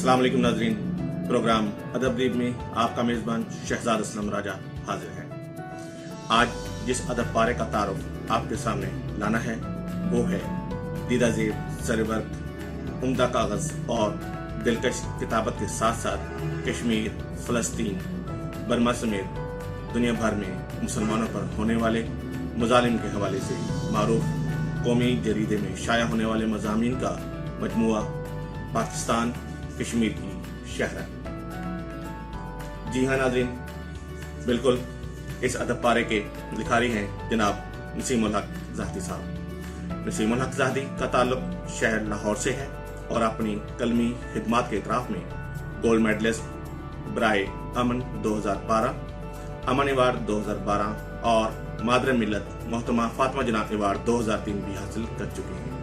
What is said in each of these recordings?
अस्सलाम वालेकुम नाज़रीन, प्रोग्राम अदब रीब में आपका मेज़बान शहजाद असलम राजा हाजिर है। आज जिस अदब पारे का तारुफ आपके सामने लाना है वो है दीदा ज़ेब, सरवर्क, उम्दा कागज़ और दिलकश किताबत के साथ साथ कश्मीर, फ़लस्तीन, बर्मा समेत दुनिया भर में मुसलमानों पर होने वाले मज़ालिम के हवाले से मारूफ कौमी जरीदे में शाया होने वाले मज़ामीन का मजमुआ पाकिस्तान कश्मीर की शहरत। जी हाँ नाज़रीन, बिल्कुल इस अदब पारे के लिखारी हैं जनाब नसीमुल हक ज़ाहदी साहब। नसीमुल हक ज़ाहदी का ताल्लुक शहर लाहौर से है और अपनी कलमी खिदमात के इतराफ़ में गोल्ड मेडलिस्ट बराए अमन 2012, अमन अवार्ड 2012 और मादर मिल्लत मोहतरमा फातिमा जना अवार्ड 2003 भी हासिल कर चुके हैं।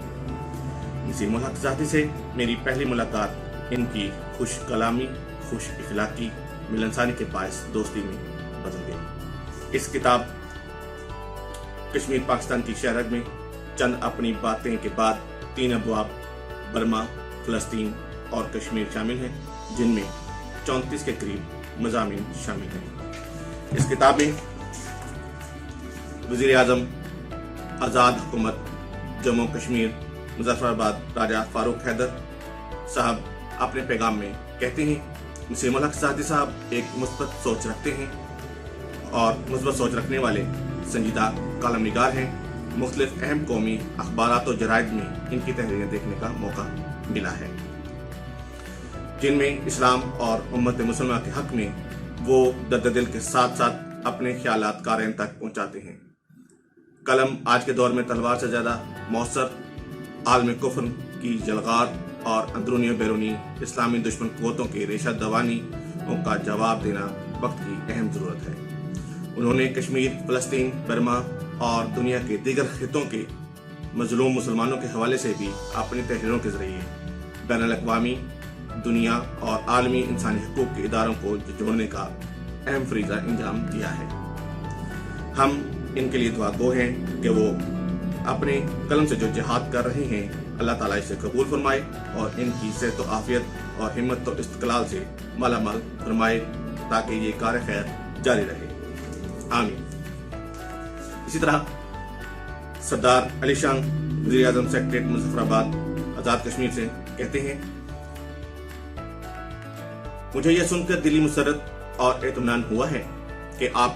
नसीमुल हक ज़ाहदी से मेरी पहली मुलाकात इनकी खुश कलामी, खुश इखलाकी, मिलनसानी के बायस दोस्ती में बदल गई। इस किताब कश्मीर पाकिस्तान की शहरत में चंद अपनी बातें के बाद 3 अबवाब बर्मा, फ़लस्तीन और कश्मीर शामिल हैं, जिनमें 34 के करीब मज़ामीन शामिल हैं। इस किताब में वज़ीर आज़म आज़ाद हुकूमत जम्मू कश्मीर मुजफ्फराबाद राजा फारूक हैदर साहब अपने पैगाम में कहते हैं, नसीमुल हक ज़ाहदी साहब एक मुस्बत सोच रखते हैं और मुस्बत सोच रखने वाले संजीदा कॉलम निगार हैं। मुख्तलिफ अहम कौमी अखबारात और जराइद में इनकी तहरीरें देखने का मौका मिला है, जिनमें इस्लाम और उम्मत मुसलमान के हक में वो दर्द दिल के साथ साथ अपने ख्यालात कारें तक पहुँचाते हैं। कलम आज के दौर में तलवार से ज़्यादा मौसर आलम कुफ्र की जलगार और अंदरूनी और बैरूनी इस्लामी दुश्मन क़ुव्वतों के रेशा दवानी का जवाब देना वक्त की अहम ज़रूरत है। उन्होंने कश्मीर, फ़लस्तीन, बर्मा और दुनिया के दीगर खित्तों के मज़लूम मुसलमानों के हवाले से भी अपनी तहरीरों के ज़रिए बैनुल-अक़वामी दुनिया और आलमी इंसानी हकूक़ के इदारों को जोड़ने का अहम फरीज़ा अंजाम दिया है। हम इनके लिए दुआ गो हैं कि वो अपने कलम से जो जिहाद कर रहे हैं अल्लाह ताला इसे कबूल फरमाए और इनकी सेहत और आफियत और हिम्मत और इस्तक़लाल से माला माल फरमाए ताकि ये कार खैर जारी रहे, आमीन। इसी तरह सरदार अली शाह वज़ीर आज़म सेक्रेटरीट मुजफ्फराबाद आज़ाद कश्मीर से कहते हैं, मुझे यह सुनकर दिली मुसरत और इत्मीनान हुआ है कि आप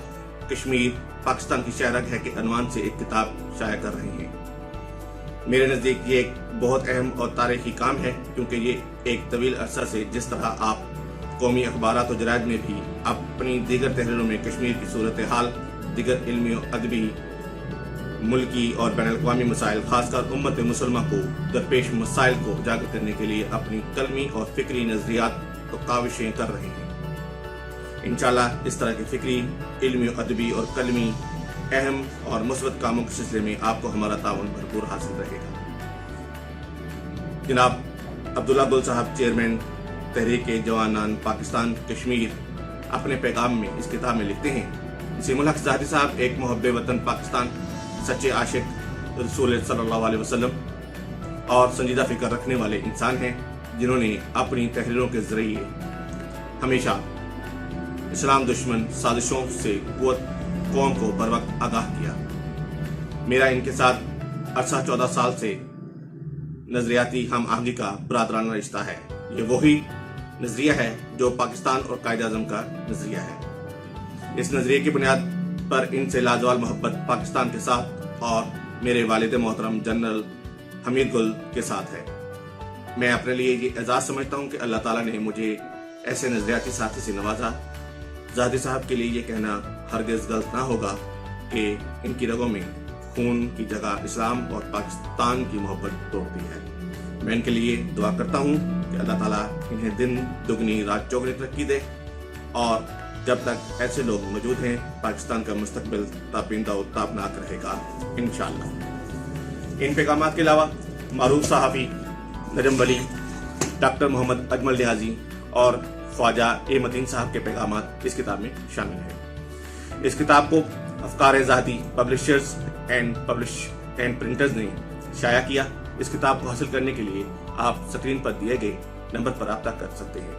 कश्मीर पाकिस्तान की शहरत है के अनवान से एक किताब शाया कर रहे हैं। मेरे नज़दीक ये एक बहुत अहम और तारीखी काम है, क्योंकि ये एक तवील अरसा से जिस तरह आप कौमी अखबारात और जराइद में भी अपनी दीगर तहरीरों में कश्मीर की सूरत हाल, दीगर इल्मी और अदबी, मुल्की और बैनुल-अक़वामी मसाइल, खासकर उम्मत मुसलमान को दरपेश मसाइल को उजागर करने के लिए अपनी कलमी और फिक्री नज़रियात और काविशें कर रहे हैं। इंशाअल्लाह इस तरह की फिक्री, इल्मी, अदबी और कलमी अहम और मुस्बत कामों के सिलसिले में आपको हमारा ताउन भरपूर हासिल रहेगा। जनाब अब्दुल्ला गुल साहब, चेयरमैन तहरीक जवानान पाकिस्तान कश्मीर, अपने पैगाम में इस किताब में लिखते हैं, नसीमुल हक ज़ाहदी साहब एक मुहब्बे वतन पाकिस्तान, सच्चे आशिक रसूल सल्लल्लाहु अलैहि वसल्लम और संजीदा फिक्र रखने वाले इंसान हैं, जिन्होंने अपनी तहरीरों के जरिए हमेशा इस्लाम दुश्मन साजिशों से कौम को बर वक्त आगाह किया। मेरा इनके साथ अरसा 14 साल से नजरियाती हम आहंगी का बरादराना रिश्ता है। ये वही नजरिया है जो पाकिस्तान और कायद आज़म का नजरिया है। इस नजरिए की बुनियाद पर इनसे लाजवाल मोहब्बत पाकिस्तान के साथ और मेरे वालिद मोहतरम जनरल हमीद गुल के साथ है। मैं अपने लिए ये एजाज़ समझता हूँ कि अल्लाह ताला ने मुझे ऐसे नजरियाती साथी से नवाजा। ज़ाहदी साहब के लिए ये कहना हरगिज़ गलत ना होगा कि इनकी रगों में खून की जगह इस्लाम और पाकिस्तान की मोहब्बत दौड़ती है। मैं इनके लिए दुआ करता हूँ कि अल्लाह ताला इन्हें दिन दुगनी रात चौगनी तरक्की दे और जब तक ऐसे लोग मौजूद हैं पाकिस्तान का मुस्तकबिल ताबींदा और ताबनाक रहेगा इंशाअल्लाह। इन पैगामात के अलावा मारूफ सहाफ़ी नजम वली, डॉक्टर मोहम्मद अजमल लिहाजी और ख्वाजा ए मतीन साहब के पैगामात इस किताब में शामिल हैं। इस किताब को अफकार ज़ाहदी पब्लिशर्स एंड प्रिंटर्स ने शाया किया। इस किताब को हासिल करने के लिए आप स्क्रीन पर दिए गए نمبر پر رابطہ کر سکتے ہیں۔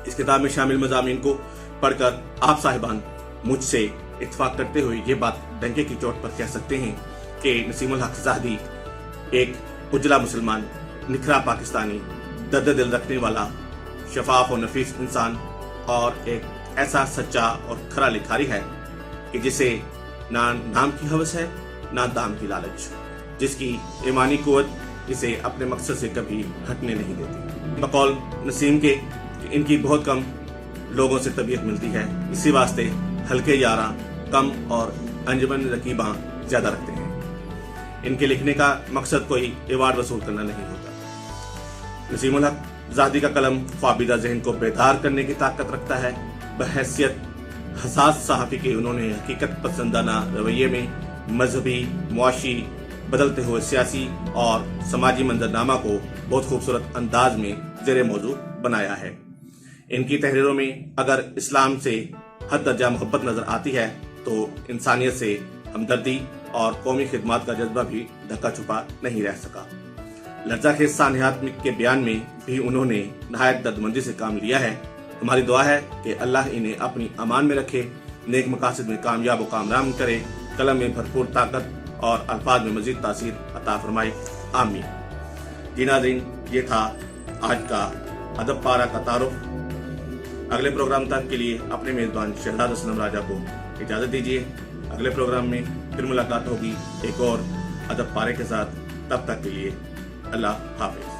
اس کتاب میں شامل مضامین کو پڑھ کر آپ صاحبان مجھ سے اتفاق کرتے ہوئے یہ بات ڈنکے کی چوٹ پر کہہ سکتے ہیں کہ نسیم الحق زاہدی ایک اجلا مسلمان، نکھرا پاکستانی، درد دل رکھنے والا، شفاف و نفیس انسان اور ایک ایسا سچا اور کھرا لکھاری ہے کہ جسے نہ نام کی ہوس ہے نہ دام کی لالچ، جس کی ایمانی قوت اسے اپنے مقصد سے کبھی ہٹنے نہیں دیتی۔ بقول نسیم کے ان کی بہت کم لوگوں سے طبیعت ملتی ہے، اسی واسطے ہلکے یاراں کم اور انجمن رقیباں زیادہ رکھتے ہیں۔ ان کے لکھنے کا مقصد کوئی ایوارڈ وصول کرنا نہیں ہوتا۔ نسیم الحق زاہدی کا قلم خوابیدہ ذہن کو بیدار کرنے کی طاقت رکھتا ہے۔ بحیثیت حساس صحافی کے انہوں نے حقیقت پسندانہ رویے میں مذہبی، معاشی، بدلتے ہوئے سیاسی اور سماجی منظرنامہ کو بہت خوبصورت انداز میں زیر موضوع بنایا ہے۔ ان کی تحریروں میں اگر اسلام سے حد درجہ محبت نظر آتی ہے تو انسانیت سے ہمدردی اور قومی خدمات کا جذبہ بھی ڈھکا چھپا نہیں رہ سکا۔ لرزہ خیز سانحات کے بیان میں بھی انہوں نے نہایت دردمندی سے کام لیا ہے۔ ہماری دعا ہے کہ اللہ انہیں اپنی امان میں رکھے، نیک مقاصد میں کامیاب و کامران کرے، قلم میں بھرپور طاقت اور الفاظ میں مزید تاثیر عطا فرمائے، آمین۔ جی ناظرین، یہ تھا آج کا ادب پارہ کا تعارف۔ اگلے پروگرام تک کے لیے اپنے میزبان شہزاد اسلم راجہ کو اجازت دیجیے۔ اگلے پروگرام میں پھر ملاقات ہوگی ایک اور ادب پارے کے ساتھ، تب تک کے لیے اللہ حافظ۔